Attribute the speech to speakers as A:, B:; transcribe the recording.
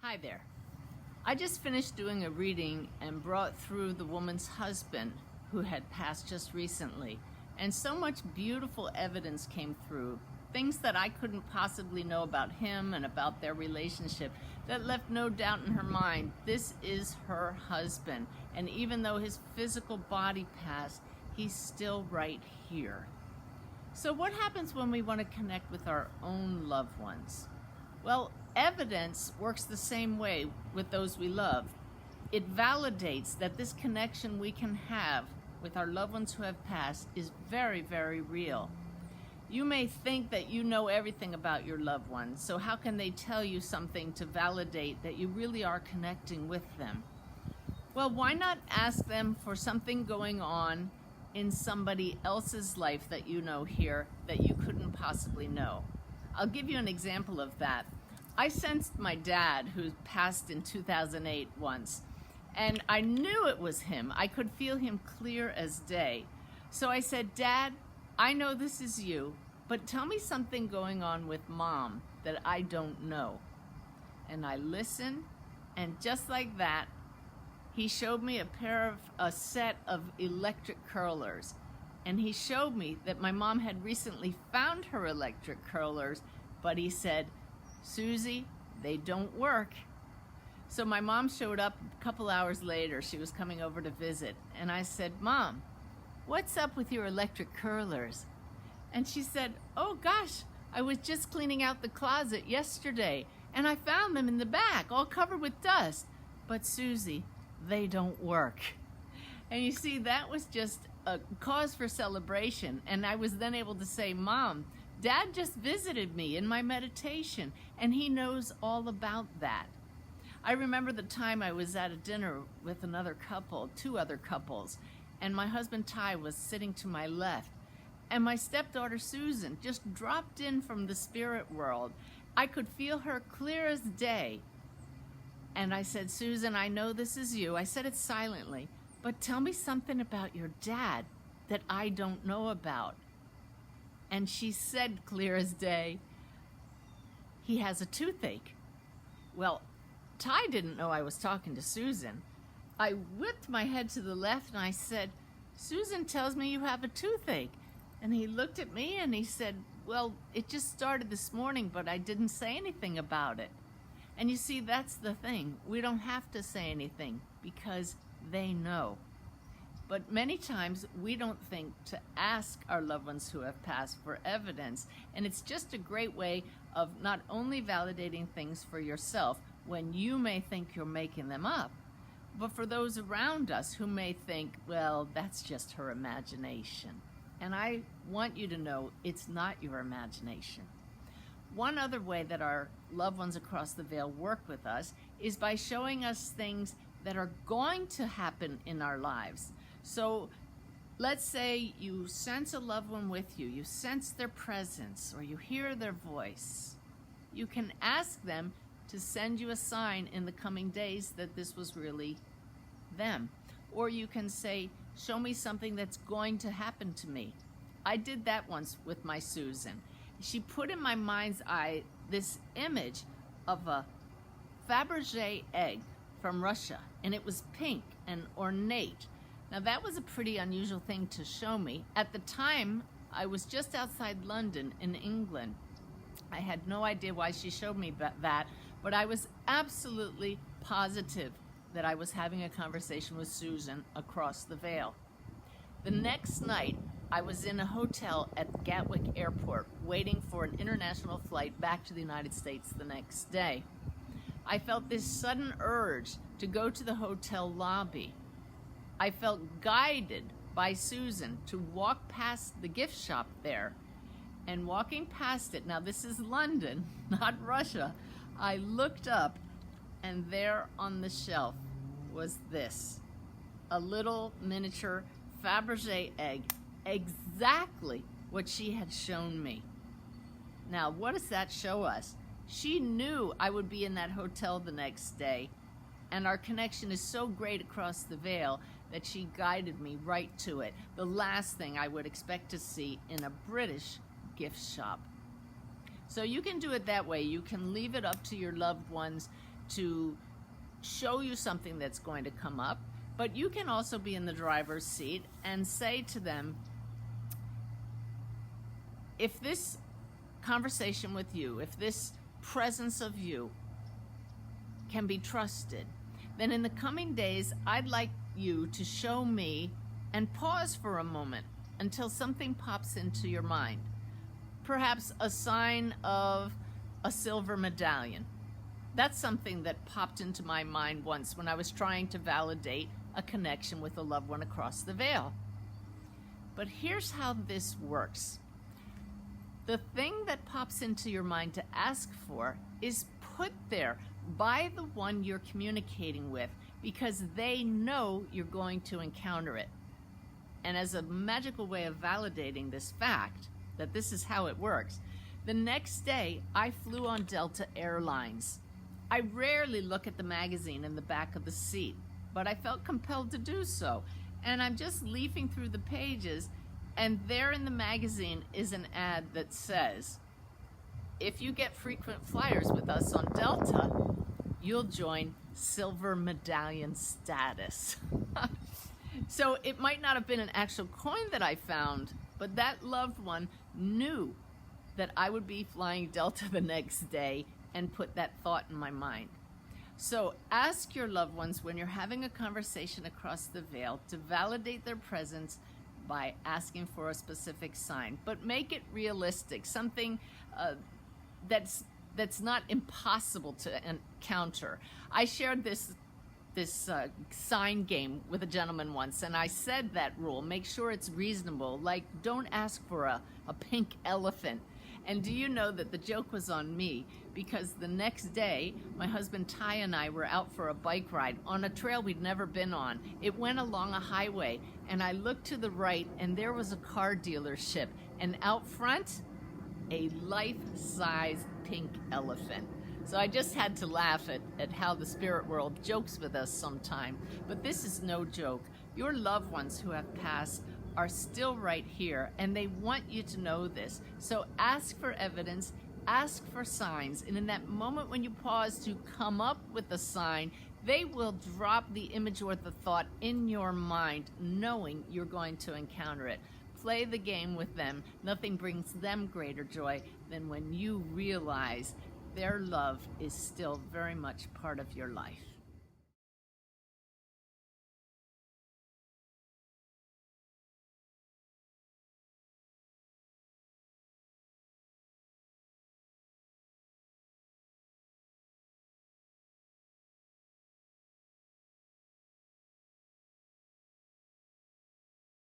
A: Hi there. I just finished doing a reading and brought through the woman's husband who had passed just recently. And so much beautiful evidence came through, things that I couldn't possibly know about him and about their relationship that left no doubt in her mind. This is her husband. And even though his physical body passed, he's still right here. So what happens when we want to connect with our own loved ones? Well, evidence works the same way with those we love. It validates that this connection we can have with our loved ones who have passed is very, very real. You may think that you know everything about your loved ones, so how can they tell you something to validate that you really are connecting with them? Well, why not ask them for something going on in somebody else's life that you know here that you couldn't possibly know? I'll give you an example of that. I sensed my dad, who passed in 2008 once, and I knew it was him. I could feel him clear as day. So I said, "Dad, I know this is you, but tell me something going on with Mom that I don't know." And I listened, and just like that, he showed me a set of electric curlers. And he showed me that my mom had recently found her electric curlers, but he said, "Susie, they don't work." So my mom showed up a couple hours later. She was coming over to visit. And I said, "Mom, what's up with your electric curlers?" And she said, "Oh gosh, I was just cleaning out the closet yesterday and I found them in the back, all covered with dust. But Susie, they don't work." And you see, that was just a cause for celebration. And I was then able to say, "Mom, Dad just visited me in my meditation and he knows all about that." I remember the time I was at a dinner with another couple, two other couples, and my husband Ty was sitting to my left. And my stepdaughter Susan just dropped in from the spirit world. I could feel her clear as day. And I said, "Susan, I know this is you." I said it silently, "But tell me something about your dad that I don't know about." And she said clear as day, "He has a toothache." Well, Ty didn't know I was talking to Susan. I whipped my head to the left and I said, "Susan tells me you have a toothache." And he looked at me and he said, "Well, it just started this morning, but I didn't say anything about it." And you see, that's the thing. We don't have to say anything because they know. But many times we don't think to ask our loved ones who have passed for evidence. And it's just a great way of not only validating things for yourself when you may think you're making them up, but for those around us who may think, well, that's just her imagination. And I want you to know it's not your imagination. One other way that our loved ones across the veil work with us is by showing us things that are going to happen in our lives. So let's say you sense a loved one with you, you sense their presence, or you hear their voice. You can ask them to send you a sign in the coming days that this was really them. Or you can say, "Show me something that's going to happen to me." I did that once with my Susan. She put in my mind's eye this image of a Fabergé egg from Russia, and it was pink and ornate. Now that was a pretty unusual thing to show me. At the time, I was just outside London in England. I had no idea why she showed me that, but I was absolutely positive that I was having a conversation with Susan across the veil. The next night, I was in a hotel at Gatwick Airport waiting for an international flight back to the United States the next day. I felt this sudden urge to go to the hotel lobby. I felt guided by Susan to walk past the gift shop there. And walking past it, now this is London, not Russia, I looked up and there on the shelf was this, a little miniature Fabergé egg, exactly what she had shown me. Now, what does that show us? She knew I would be in that hotel the next day, and our connection is so great across the veil that she guided me right to it, the last thing I would expect to see in a British gift shop. So you can do it that way. You can leave it up to your loved ones to show you something that's going to come up, but you can also be in the driver's seat and say to them, if this conversation with you, if this presence of you can be trusted, then in the coming days, I'd like you to show me and pause for a moment until something pops into your mind. Perhaps a sign of a silver medallion. That's something that popped into my mind once when I was trying to validate a connection with a loved one across the veil. But here's how this works. The thing that pops into your mind to ask for is put there by the one you're communicating with, because they know you're going to encounter it. And as a magical way of validating this fact, that this is how it works, the next day I flew on Delta Airlines. I rarely look at the magazine in the back of the seat, but I felt compelled to do so. And I'm just leafing through the pages, and there in the magazine is an ad that says, if you get frequent flyers with us on Delta, you'll join silver medallion status. So it might not have been an actual coin that I found, but that loved one knew that I would be flying Delta the next day and put that thought in my mind. So ask your loved ones when you're having a conversation across the veil to validate their presence by asking for a specific sign, but make it realistic, something that's not impossible to encounter. I shared this sign game with a gentleman once, and I said that rule: make sure it's reasonable. Like, don't ask for a pink elephant. And do you know that the joke was on me, because the next day my husband Ty and I were out for a bike ride on a trail we'd never been on. It went along a highway, and I looked to the right, and there was a car dealership, and out front, a life-size pink elephant. So I just had to laugh at how the spirit world jokes with us sometime. But this is no joke. Your loved ones who have passed are still right here, and they want you to know this. So ask for evidence, ask for signs, and in that moment when you pause to come up with a sign, they will drop the image or the thought in your mind, knowing you're going to encounter it. Play the game with them. Nothing brings them greater joy than when you realize their love is still very much part of your life.